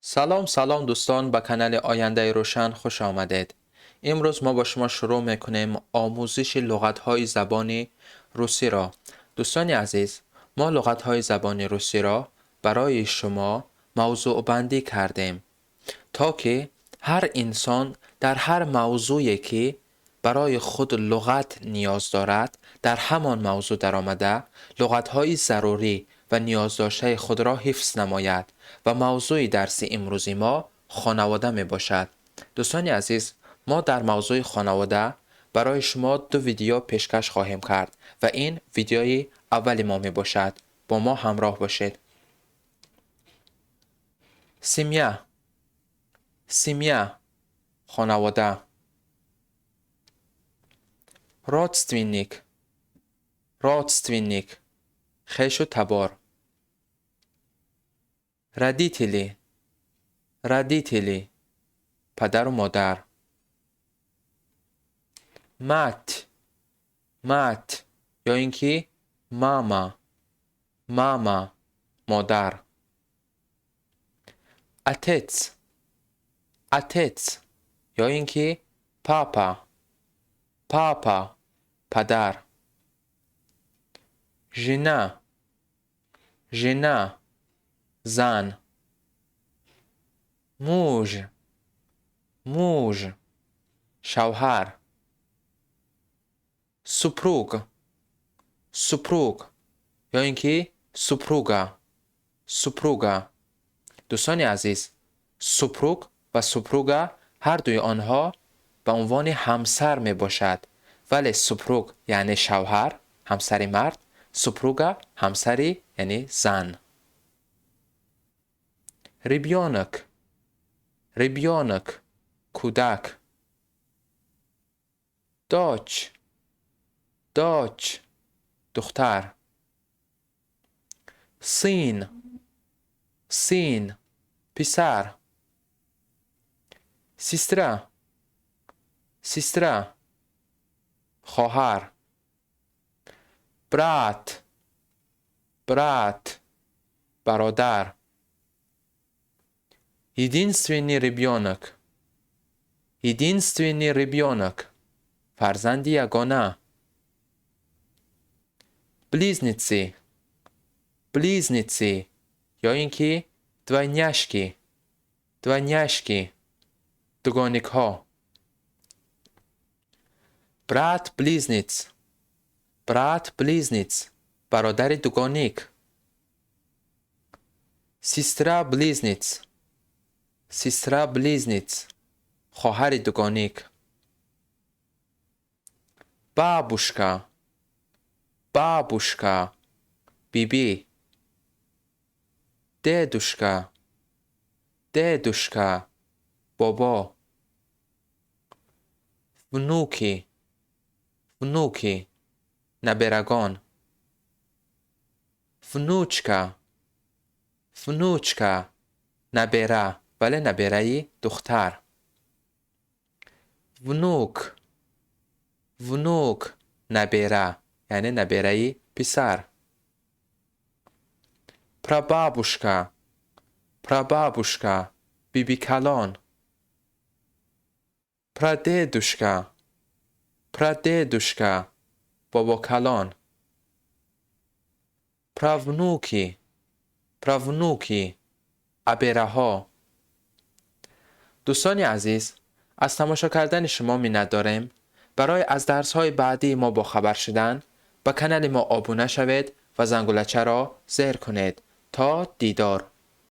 سلام دوستان، به کانال آیندای روشن خوش آمدید. امروز ما با شما شروع میکنیم آموزش لغت‌های زبان روسی را. دوستان عزیز، ما لغت‌های زبان روسی را برای شما موضوع بندی کردیم تا که هر انسان در هر موضوعی که برای خود لغت نیاز دارد در همان موضوع در آمده لغت‌های ضروری و نیاز داشته خود را حفظ نماید و موضوع درس امروزی ما خانواده می باشد. دوستان عزیز، ما در موضوع خانواده برای شما 2 ویدیو پیشکش خواهیم کرد و این ویدیوی اولی ما می باشد. با ما همراه باشید. Семья خانواده. родственник خویش و تبار. родители پدر و مادر. мать یا اینکه ماما مادر. отец یا اینکه پاپا پدر. ژنا زن. موژ شوهر. سوپروگ یا اینکه سوپروگا. دوستان عزیز، سوپروگ و سوپروگا هر دوی آنها به عنوان همسر می باشد، ولی سوپروگ یعنی شوهر، همسر مرد، سوپروگا همسری یعنی زن. ребенок کودک. داچ دختر. سین پسر. سیسترا خواهر. برات برادر. единственный ребенок فرزند یگانه. близнецы یا اینکه двойняшки دوگانک ها. брат близнец برادر دوگانک. сестра близнец خواهر دوگانک. бабушка بیبی. دедушка بابا. внуки نبرگان. внучка نبره ولی نبره دختر. внук نبره یعنی نبره پسر. прабабушка بیبی کلان. прадедушка بابا کلان. правнуки ابره ها. دوستان عزیز، از تماشا کردن شما منت داریم. برای از درس های بعدی ما با خبر شدن به کانال ما آبونه شوید و زنگولچه را زیر کنید. تا دیدار.